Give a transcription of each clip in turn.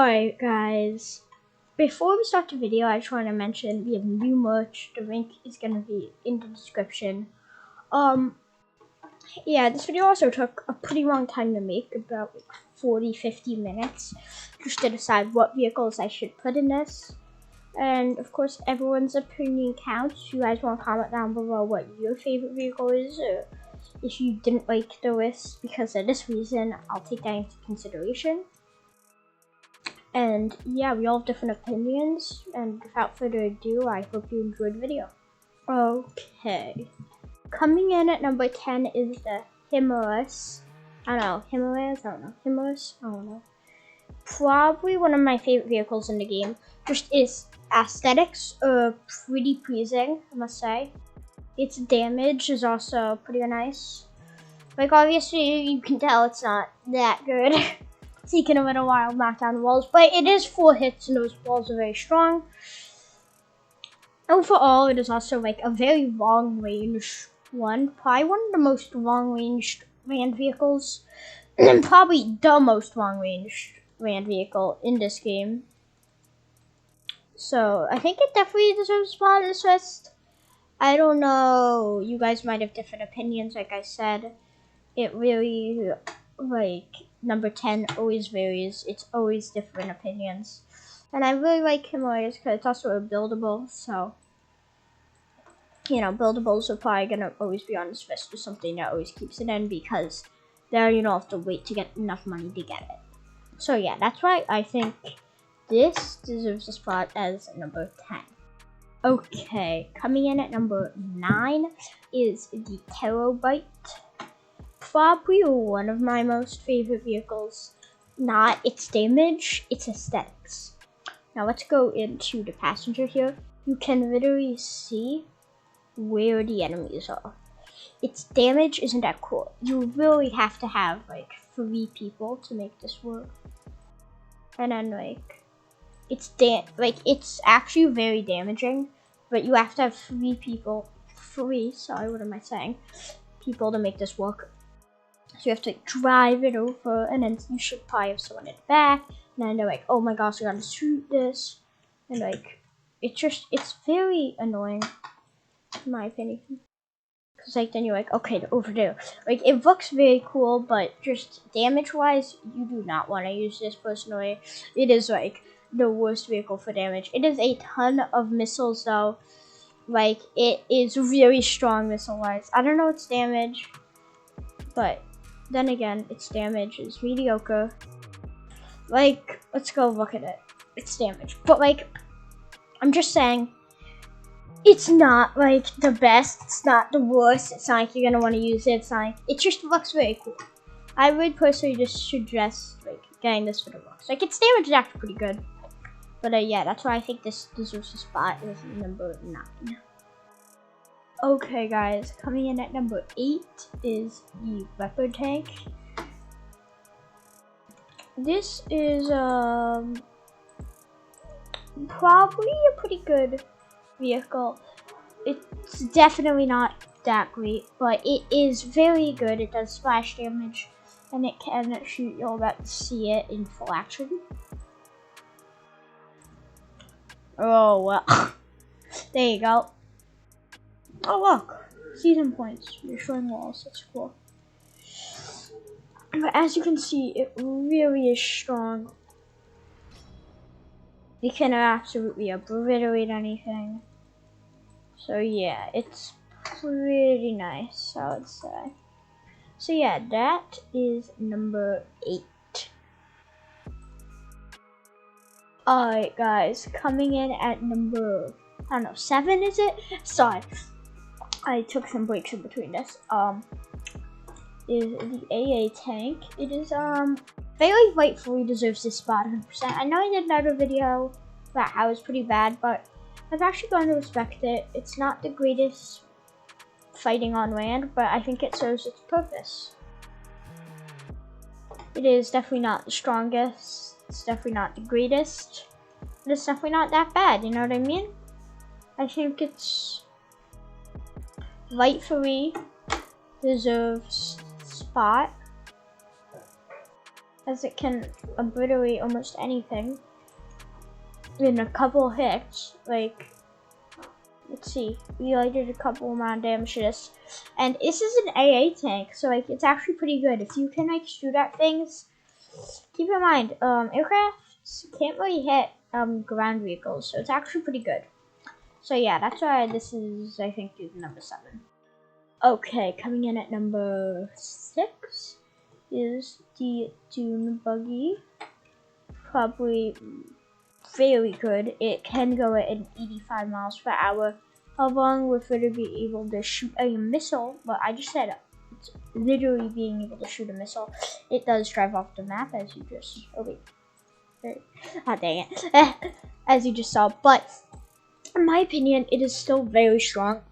Alright guys, before we start the video, I just want to mention we have new merch. The link is going to be in the description. Yeah, this video also took a pretty long time to make, about like 40-50 minutes, just to decide what vehicles I should put in this. And of course, everyone's opinion counts. You guys want to comment down below what your favorite vehicle is, or if you didn't like the list because of this reason, I'll take that into consideration. And yeah, we all have different opinions, and without further ado, I hope you enjoyed the video. Okay, coming in at number 10 is the Himalayas. I don't know. Probably one of my favorite vehicles in the game. Just its aesthetics are pretty pleasing, I must say. Its damage is also pretty nice. Like, obviously, you can tell it's not that good. Taking a little while to knock down the walls, but it is 4 hits and those walls are very strong. Overall, it is also like a very long range one, probably one of the most long ranged land vehicles, and probably the most long ranged land vehicle in this game. So I think it definitely deserves a spot in this list. I don't know, you guys might have different opinions. Like I said, it really, like, number 10 always varies. It's always different opinions. And I really like Himalayas because it's also a buildable. So, you know, buildables are probably going to always be on this list, or something that always keeps it in, because there you don't have to wait to get enough money to get it. So yeah, that's why I think this deserves a spot as number 10. Okay, coming in at number 9 is the Terabyte. Probably one of my most favorite vehicles. Not its damage, its aesthetics. Now let's go into the passenger here. You can literally see where the enemies are. Its damage isn't that cool. You really have to have like 3 people to make this work. And then like it's actually very damaging, but you have to have 3 people. People to make this work. So you have to like, drive it over, and then you should probably have someone in the back. And then they're like, oh my gosh, I gotta shoot this. And like, it's very annoying, in my opinion. Because like, then you're like, okay, they're over there. Like, it looks very cool, but just damage-wise, you do not want to use this personally. It is like the worst vehicle for damage. It is a ton of missiles though. Like, it is really strong missile-wise. I don't know its damage, but then again, its damage is mediocre. Like, let's go look at it. Its damage. But like, I'm just saying, it's not like the best. It's not the worst. It's not like you're gonna want to use it. It's not like, it just looks very cool. I would personally just suggest like getting this for the looks. Like, its damage is actually pretty good. But yeah, that's why I think this deserves a spot as number 9. Okay guys, coming in at number 8 is the Leopard tank. This is probably a pretty good vehicle. It's definitely not that great, but it is very good. It does splash damage, and it can shoot. You're about to see it in full action. Oh well. There you go. Oh look, season points, reassuring walls, that's cool. But as you can see, it really is strong. It can absolutely obliterate anything. So yeah, it's pretty nice, I would say. So yeah, that is number 8. Alright guys, coming in at number, I don't know, 7 is it? Sorry, I took some breaks in between this. Is the AA tank. It is very rightfully deserves this spot 100%. I know I did another video about how it's pretty bad, but I've actually gone to respect it. It's not the greatest fighting on land, but I think it serves its purpose. It is definitely not the strongest. It's definitely not the greatest. But it's definitely not that bad, you know what I mean? I think it's rightfully deserves spot. as it can obliterate almost anything in a couple hits. Like, let's see, we like did a couple amount of damage to this, and this is an AA tank, so like it's actually pretty good. If you can like shoot at things, keep in mind, aircrafts can't really hit ground vehicles, so it's actually pretty good. So yeah, that's why this is, I think, is number 7. Okay, coming in at number 6 is the Dune Buggy. Probably very good. It can go at 85 miles per hour, along with it be able to shoot a missile. But I just said it's literally being able to shoot a missile. It does drive off the map, as you just dang it, as you just saw. But in my opinion, it is still very strong.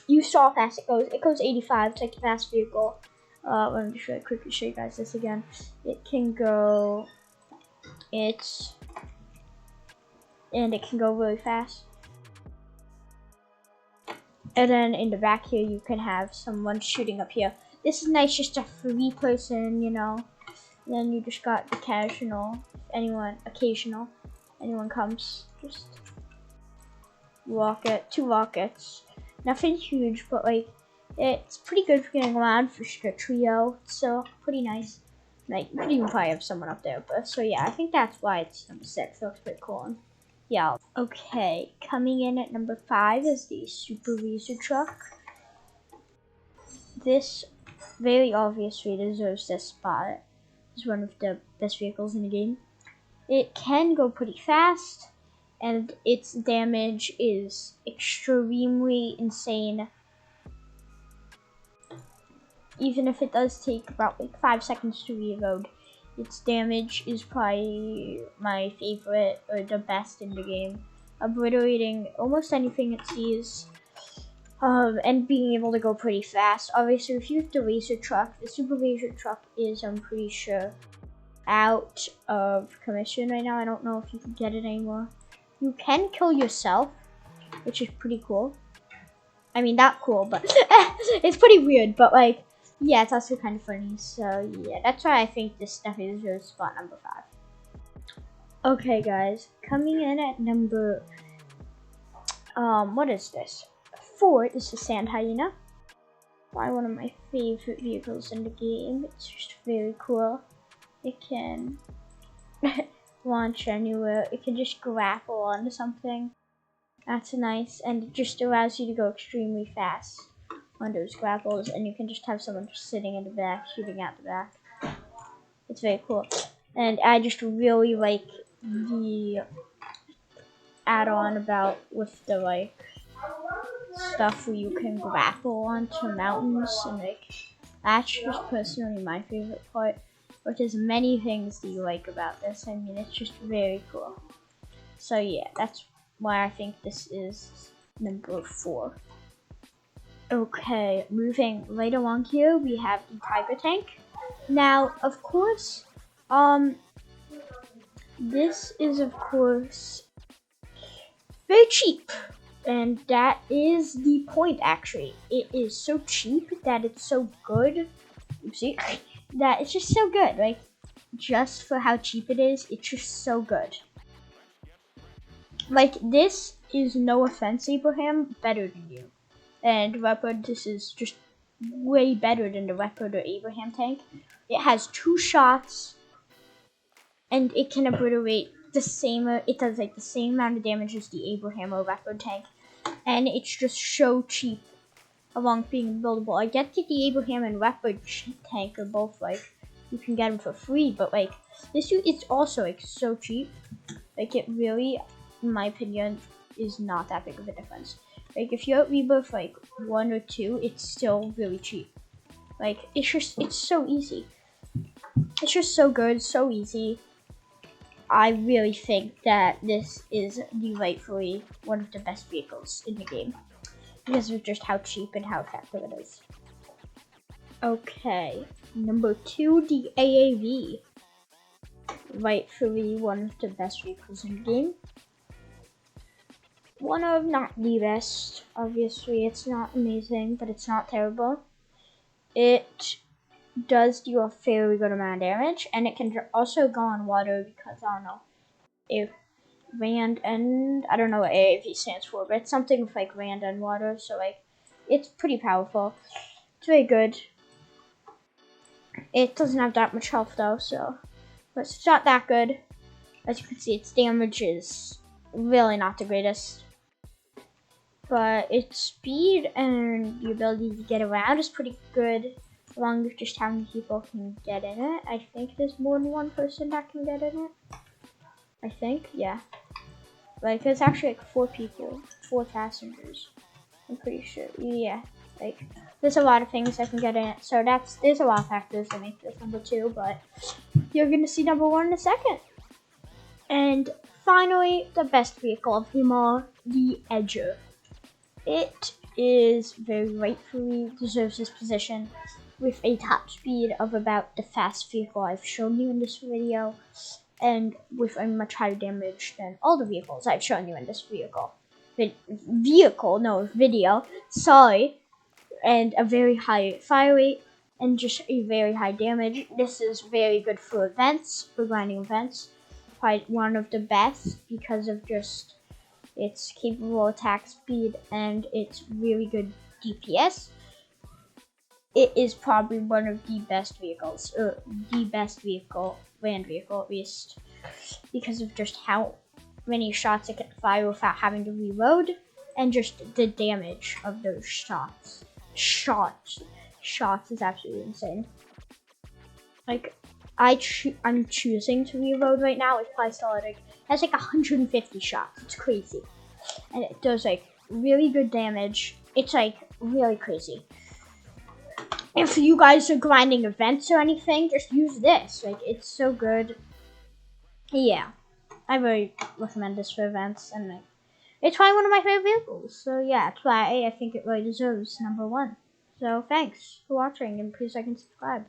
You saw how fast it goes. It goes 85. It's like a fast vehicle. Let me just quickly show you guys this again. It can go. And it can go really fast. And then in the back here, you can have someone shooting up here. This is nice, just a free person, you know. And then you just got the occasional anyone comes, just rocket, 2 rockets. Nothing huge, but like it's pretty good for getting around for a trio. So pretty nice. Like you could even probably have someone up there, but so yeah, I think that's why it's number 6. It looks pretty cool. Yeah. Okay, coming in at number 5 is the Super Razor Truck. This very obviously deserves this spot. It's one of the best vehicles in the game. It can go pretty fast, and its damage is extremely insane. Even if it does take about like 5 seconds to reload, its damage is probably my favorite or the best in the game. Obliterating almost anything it sees, and being able to go pretty fast. Obviously, if you use the Razor Truck, the Super Razor Truck is, I'm pretty sure, out of commission right now. I don't know if you can get it anymore. You can kill yourself, which is pretty cool. I mean, not cool, but it's pretty weird, but like, yeah, it's also kind of funny. So yeah, that's why I think this stuff is really spot number 5. Okay, guys, coming in at number, what is this? 4 is the Sand Hyena. Probably one of my favorite vehicles in the game. It's just very cool. It can launch anywhere. It can just grapple onto something. That's nice, and it just allows you to go extremely fast on those grapples, and you can just have someone just sitting in the back, shooting at the back. It's very cool, and I just really like the add-on about with the like stuff where you can grapple onto mountains, and like that's just personally my favorite part. But there's many things that you like about this. I mean, it's just very cool. So yeah, that's why I think this is number 4. Okay, moving right along here, we have the Tiger Tank. Now, of course, this is of course very cheap, and that is the point. Actually, it is so cheap that it's so good. Oopsie. That it's just so good. Like, just for how cheap it is, it's just so good. Like, this is, no offense, Abraham, better than you. And Leopard, this is just way better than the Leopard or Abraham tank. It has 2 shots, and it can obliterate the same, it does like the same amount of damage as the Abraham or Leopard tank. And it's just so cheap along being buildable. I get that the Abraham and Leopard tank are both like, you can get them for free, but like, this it's also like so cheap. Like, it really, in my opinion, is not that big of a difference. Like, if you're at Rebirth like 1 or 2, it's still really cheap. Like, it's so easy. It's just so good, so easy. I really think that this is rightfully one of the best vehicles in the game, because of just how cheap and how effective it is. Okay, number 2, the AAV. Rightfully one of the best vehicles in the game. One of, not the best. Obviously, it's not amazing, but it's not terrible. It does do a fairly good amount of damage, and it can also go on water because I don't know if Rand and I don't know what AAV stands for, but it's something with like Rand and water, so like it's pretty powerful. It's very good. It doesn't have that much health though, so but it's not that good. As you can see, its damage is really not the greatest. But its speed and the ability to get around is pretty good, along with just how many people can get in it. I think there's more than one person that can get in it. I think, yeah. Like, it's actually like 4 people, 4 passengers. I'm pretty sure, yeah. Like, there's a lot of things that can get in it, so there's a lot of factors that make this number 2, but you're gonna see number 1 in a second. And finally, the best vehicle of them all, the Edger. It is very rightfully deserves this position with a top speed of about the fast vehicle I've shown you in this video, and with a much higher damage than all the vehicles I've shown you in this video, sorry, and a very high fire rate, and just a very high damage. This is very good for events, for grinding events. Probably one of the best because of just its capable attack speed and its really good DPS. It is probably one of the best vehicles, or the best vehicle, land vehicle at least, because of just how many shots it can fire without having to reload, and just the damage of those shots. Shots is absolutely insane. Like, I'm choosing to reload right now. It's probably still like, has like 150 shots. It's crazy. And it does like really good damage. It's like really crazy. If you guys are grinding events or anything, just use this. Like, it's so good. Yeah, I really recommend this for events, and like, it's probably one of my favorite vehicles. So yeah, that's why I think it really deserves number 1. So thanks for watching, and please like and subscribe.